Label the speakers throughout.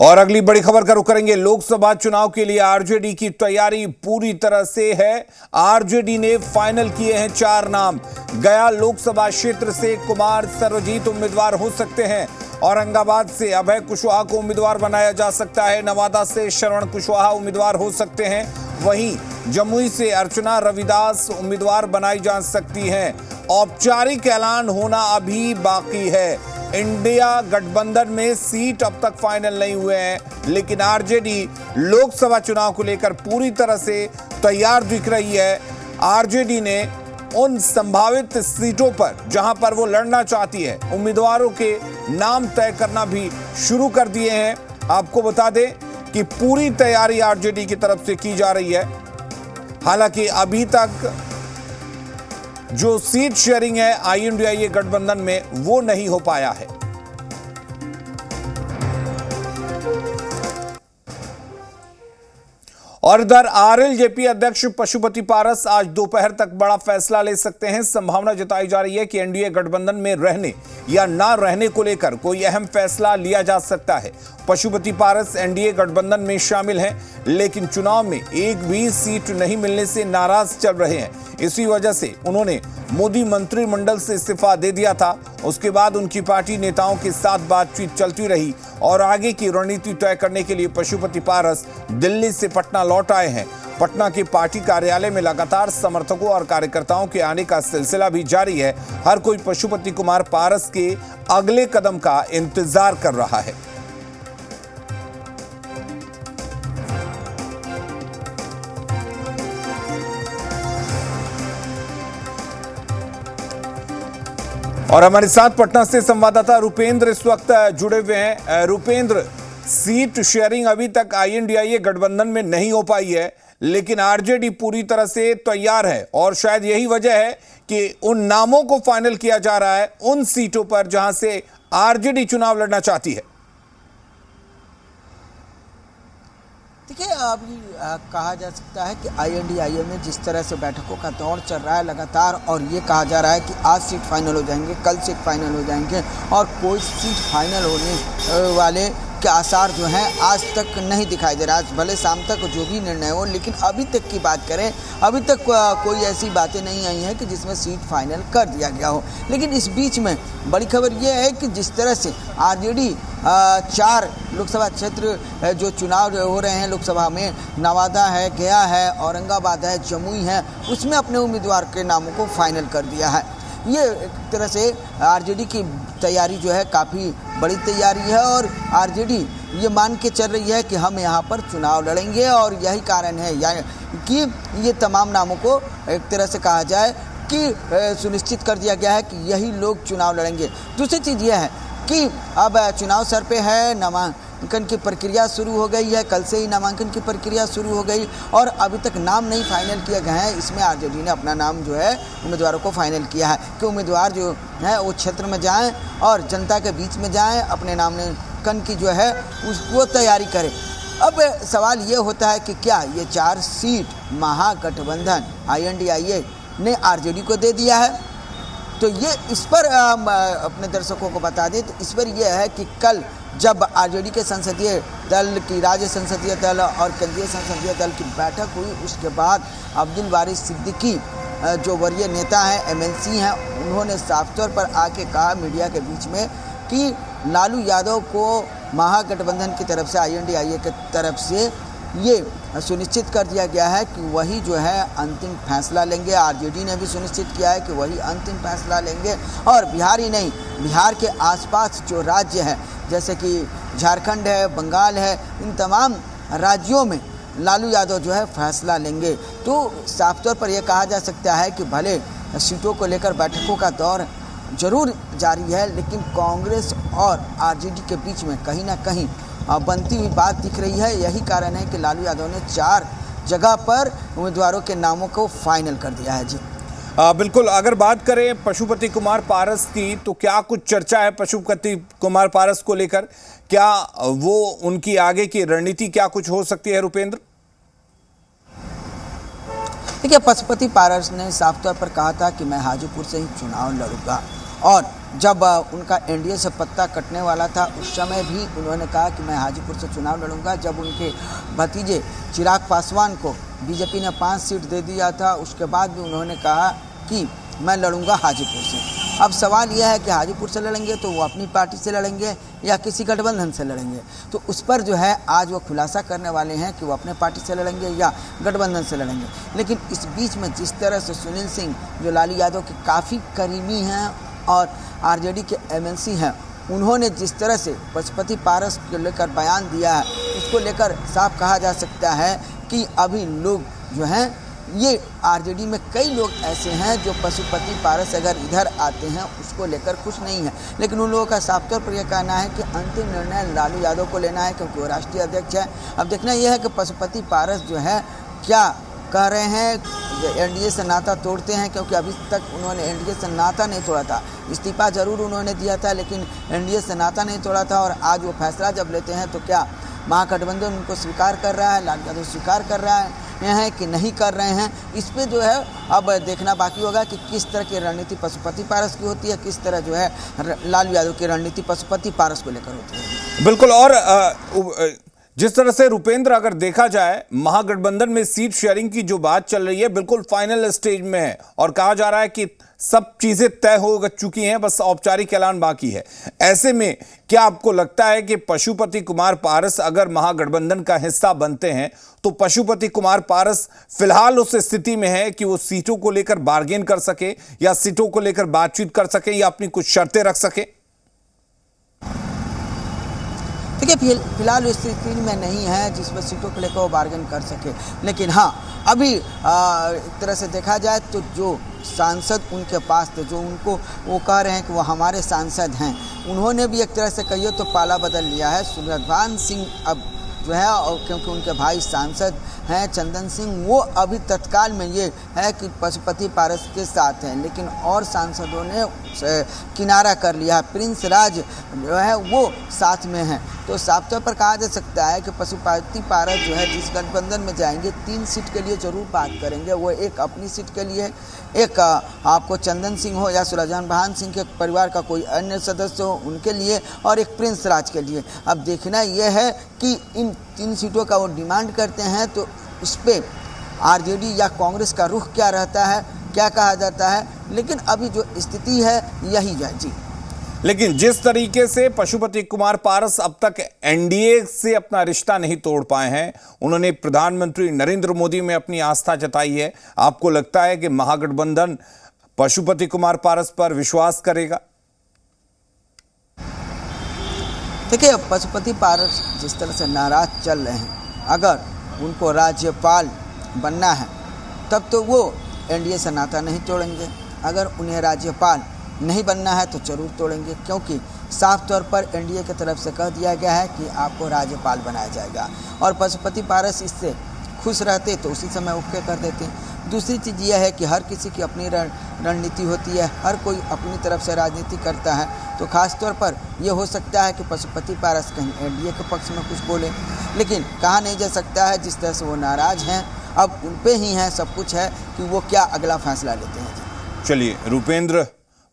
Speaker 1: और अगली बड़ी खबर का रुख करेंगे। लोकसभा चुनाव के लिए आरजेडी की तैयारी पूरी तरह से है। आरजेडी ने फाइनल किए हैं 4 नाम। गया लोकसभा क्षेत्र से कुमार सर्वजीत उम्मीदवार हो सकते हैं। औरंगाबाद से अभय कुशवाहा को उम्मीदवार बनाया जा सकता है। नवादा से श्रवण कुशवाहा उम्मीदवार हो सकते हैं। वहीं जमुई से अर्चना रविदास उम्मीदवार बनाई जा सकती हैं। औपचारिक ऐलान होना अभी बाकी है। इंडिया गठबंधन में सीट अब तक फाइनल नहीं हुए हैं, लेकिन आरजेडी लोकसभा चुनाव को लेकर पूरी तरह से तैयार दिख रही है। आरजेडी ने उन संभावित सीटों पर जहां पर वो लड़ना चाहती है, उम्मीदवारों के नाम तय करना भी शुरू कर दिए हैं। आपको बता दें कि पूरी तैयारी आरजेडी की तरफ से की जा रही है। हालांकि अभी तक जो सीट शेयरिंग है INDIA गठबंधन में, वो नहीं हो पाया है। और इधर RLJP अध्यक्ष पशुपति पारस आज दोपहर तक बड़ा फैसला ले सकते हैं। संभावना जताई जा रही है कि NDA गठबंधन में रहने या ना रहने को लेकर कोई अहम फैसला लिया जा सकता है। पशुपति पारस NDA गठबंधन में शामिल हैं, लेकिन चुनाव में एक भी सीट नहीं मिलने से नाराज चल रहे हैं। इसी वजह से उन्होंने मोदी मंत्रिमंडल से इस्तीफा दे दिया था। उसके बाद उनकी पार्टी नेताओं के साथ बातचीत चलती रही और आगे की रणनीति तय करने के लिए पशुपति पारस दिल्ली से पटना लौट आए हैं। पटना के पार्टी कार्यालय में लगातार समर्थकों और कार्यकर्ताओं के आने का सिलसिला भी जारी है। हर कोई पशुपति कुमार पारस के अगले कदम का इंतजार कर रहा है। और हमारे साथ पटना से संवाददाता रुपेंद्र इस वक्त जुड़े हुए हैं। रुपेंद्र, सीट शेयरिंग अभी तक INDIA गठबंधन में नहीं हो पाई है, लेकिन आरजेडी पूरी तरह से तैयार है और शायद यही वजह है कि उन नामों को फाइनल किया जा रहा है उन सीटों पर जहां से आरजेडी चुनाव लड़ना चाहती है।
Speaker 2: देखिए, अभी कहा जा सकता है कि INDIA में जिस तरह से बैठकों का दौर चल रहा है लगातार, और ये कहा जा रहा है कि आज सीट फाइनल हो जाएंगे, कल सीट फाइनल हो जाएंगे, और कोई सीट फाइनल होने वाले के आसार जो हैं आज तक नहीं दिखाई दे रहा है। भले शाम तक जो भी निर्णय हो, लेकिन अभी तक की बात करें, अभी तक कोई ऐसी बातें नहीं आई हैं कि जिसमें सीट फाइनल कर दिया गया हो। लेकिन इस बीच में बड़ी खबर यह है कि जिस तरह से आरजेडी 4 लोकसभा क्षेत्र जो चुनाव हो रहे हैं लोकसभा में, नवादा है, गया है, औरंगाबाद है, जमुई है, उसमें अपने उम्मीदवार के नामों को फाइनल कर दिया है। ये एक तरह से आरजेडी की तैयारी जो है काफ़ी बड़ी तैयारी है, और आरजेडी ये मान के चल रही है कि हम यहाँ पर चुनाव लड़ेंगे, और यही कारण है यानी कि ये तमाम नामों को एक तरह से कहा जाए कि सुनिश्चित कर दिया गया है कि यही लोग चुनाव लड़ेंगे। दूसरी चीज़ यह है कि अब चुनाव सर पे है, नामांकन की प्रक्रिया शुरू हो गई है। कल से ही नामांकन की प्रक्रिया शुरू हो गई और अभी तक नाम नहीं फाइनल किए गए हैं। इसमें आरजेडी ने अपना नाम जो है उम्मीदवारों को फाइनल किया है कि उम्मीदवार जो है वो क्षेत्र में जाएं और जनता के बीच में जाएं, अपने नामांकन की जो है उसको तैयारी करें। अब सवाल ये होता है कि क्या ये 4 सीट महागठबंधन INDIA ने आरजेडी को दे दिया है? तो ये इस पर अपने दर्शकों को बता दें तो इस पर यह है कि कल जब आरजेडी के संसदीय दल की, राज्य संसदीय दल और केंद्रीय संसदीय दल की बैठक हुई, उसके बाद अब्दुल बारी सिद्दीकी जो वरीय नेता हैं, MLC हैं, उन्होंने साफ तौर पर आके कहा मीडिया के बीच में कि लालू यादव को महागठबंधन की तरफ से, INDIA की तरफ से ये सुनिश्चित कर दिया गया है कि वही जो है अंतिम फैसला लेंगे। आरजेडी ने भी सुनिश्चित किया है कि वही अंतिम फैसला लेंगे, और बिहार ही नहीं, बिहार के आसपास जो राज्य हैं जैसे कि झारखंड है, बंगाल है, इन तमाम राज्यों में लालू यादव जो है फैसला लेंगे। तो साफ तौर पर यह कहा जा सकता है कि भले सीटों को लेकर बैठकों का दौर जरूर जारी है, लेकिन कांग्रेस और आरजेडी के बीच में कहीं ना कहीं बनती हुई बात दिख रही है। यही कारण है कि लालू यादव ने 4 जगह पर उम्मीदवारों के नामों को फाइनल कर दिया है। जी
Speaker 1: बिल्कुल, अगर बात करें पशुपति कुमार पारस की, तो क्या कुछ चर्चा है पशुपति कुमार पारस को लेकर? क्या वो उनकी आगे की रणनीति क्या कुछ हो सकती है रुपेंद्र?
Speaker 2: देखिए, पशुपति पारस ने साफ तौर पर कहा था कि मैं हाजीपुर से ही चुनाव लड़ूंगा, और जब उनका एनडीए से पत्ता कटने वाला था उस समय भी उन्होंने कहा कि मैं हाजीपुर से चुनाव लड़ूंगा। जब उनके भतीजे चिराग पासवान को बीजेपी ने 5 सीट दे दिया था उसके बाद भी उन्होंने कहा कि मैं लड़ूंगा हाजीपुर से। अब सवाल यह है कि हाजीपुर से लड़ेंगे तो वो अपनी पार्टी से लड़ेंगे या किसी गठबंधन से लड़ेंगे, तो उस पर जो है आज वो खुलासा करने वाले हैं कि वो अपने पार्टी से लड़ेंगे या गठबंधन से लड़ेंगे। लेकिन इस बीच में जिस तरह से सुनील सिंह जो लालू यादव के काफ़ी करीबी हैं और आरजेडी के एमएलसी हैं, उन्होंने जिस तरह से पशुपति पारस को लेकर बयान दिया है उसको लेकर साफ कहा जा सकता है कि अभी लोग जो हैं ये आरजेडी में कई लोग ऐसे हैं जो पशुपति पारस अगर इधर आते हैं उसको लेकर खुश नहीं है। लेकिन उन लोगों का साफ तौर पर यह कहना है कि अंतिम निर्णय लालू यादव को लेना है क्योंकि वो राष्ट्रीय अध्यक्ष है। अब देखना यह है कि पशुपति पारस जो है क्या कह रहे हैं, एनडीए से नाता तोड़ते हैं, क्योंकि अभी तक उन्होंने एनडीए से नाता नहीं तोड़ा था। इस्तीफा जरूर उन्होंने दिया था लेकिन एनडीए से नाता नहीं तोड़ा था, और आज वो फैसला जब लेते हैं तो क्या महागठबंधन उनको स्वीकार कर रहा है, लालू यादव स्वीकार कर रहा है कि नहीं कर रहे हैं, इस पे जो है अब देखना बाकी होगा कि किस तरह की रणनीति पशुपति पारस की होती है, किस तरह जो है लालू यादव की रणनीति पशुपति पारस को लेकर होती है।
Speaker 1: बिल्कुल। और जिस तरह से रुपेंद्र अगर देखा जाए महागठबंधन में सीट शेयरिंग की जो बात चल रही है बिल्कुल फाइनल स्टेज में है और कहा जा रहा है कि सब चीजें तय हो चुकी हैं, बस औपचारिक ऐलान बाकी है। ऐसे में क्या आपको लगता है कि पशुपति कुमार पारस अगर महागठबंधन का हिस्सा बनते हैं तो पशुपति कुमार पारस फिलहाल उस स्थिति में है कि वो सीटों को लेकर बार्गेन कर सके या सीटों को लेकर बातचीत कर सके या अपनी कुछ शर्तें रख सके?
Speaker 2: देखिए फिलहाल इस स्थिति में नहीं है जिसमें सीटों को लेकर वो बार्गेन कर सके। लेकिन हाँ, अभी एक तरह से देखा जाए तो जो सांसद उनके पास थे, जो उनको वो कह रहे हैं कि वो हमारे सांसद हैं, उन्होंने भी एक तरह से कहिए तो पाला बदल लिया है। सुरजभान सिंह अब जो है, और क्योंकि उनके भाई सांसद हैं चंदन सिंह, वो अभी तत्काल में ये है कि पशुपति पारस के साथ हैं, लेकिन और सांसदों ने किनारा कर लिया है। प्रिंस राज जो है वो साथ में हैं, तो साफ तौर पर कहा जा सकता है कि पशुपति पारस जो है जिस गठबंधन में जाएंगे 3 सीट के लिए जरूर बात करेंगे। वो एक अपनी सीट के लिए, एक आपको चंदन सिंह हो या सुरजभान सिंह के परिवार का कोई अन्य सदस्य हो उनके लिए, और एक प्रिंस राज के लिए। अब देखना यह है कि इन 3 सीटों का वो डिमांड करते हैं तो उस पर आरजेडी या कांग्रेस का रुख क्या रहता है, क्या कहा जाता है। लेकिन अभी जो स्थिति है यही है जी।
Speaker 1: लेकिन जिस तरीके से पशुपति कुमार पारस अब तक एनडीए से अपना रिश्ता नहीं तोड़ पाए हैं, उन्होंने प्रधानमंत्री नरेंद्र मोदी में अपनी आस्था जताई है, आपको लगता है कि महागठबंधन पशुपति कुमार पारस पर विश्वास करेगा?
Speaker 2: देखिए पशुपति पारस जिस तरह से नाराज चल रहे हैं, अगर उनको राज्यपाल बनना है तब तो वो एनडीए से नाता नहीं तोड़ेंगे। अगर उन्हें राज्यपाल नहीं बनना है तो जरूर तोड़ेंगे, क्योंकि साफ तौर पर एनडीए की तरफ से कह दिया गया है कि आपको राज्यपाल बनाया जाएगा, और पशुपति पारस इससे खुश रहते तो उसी समय ओके कर देते। दूसरी चीज़ यह है कि हर किसी की अपनी रणनीति होती है, हर कोई अपनी तरफ से राजनीति करता है, तो खास तौर पर यह हो सकता है कि पशुपति पारस कहीं एनडीए के पक्ष में कुछ बोले, लेकिन कहा नहीं जा सकता है। जिस तरह से वो नाराज हैं, अब उन पे ही है सब कुछ है कि वो क्या अगला फैसला लेते हैं जी।
Speaker 1: चलिए रुपेंद्र,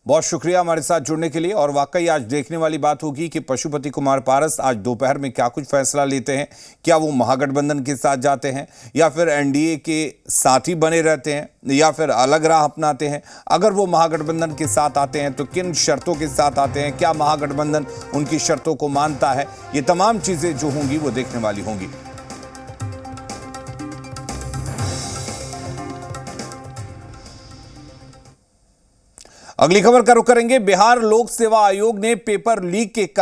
Speaker 1: बहुत शुक्रिया हमारे साथ जुड़ने के लिए। और वाकई आज देखने वाली बात होगी कि पशुपति कुमार पारस आज दोपहर में क्या कुछ फैसला लेते हैं। क्या वो महागठबंधन के साथ जाते हैं या फिर एनडीए के साथ ही बने रहते हैं या फिर अलग राह अपनाते हैं? अगर वो महागठबंधन के साथ आते हैं तो किन शर्तों के साथ आते हैं, क्या महागठबंधन उनकी शर्तों को मानता है? ये तमाम चीजें जो होंगी वो देखने वाली होंगी। अगली खबर का रुख करेंगे। बिहार लोक सेवा आयोग ने पेपर लीक के कारण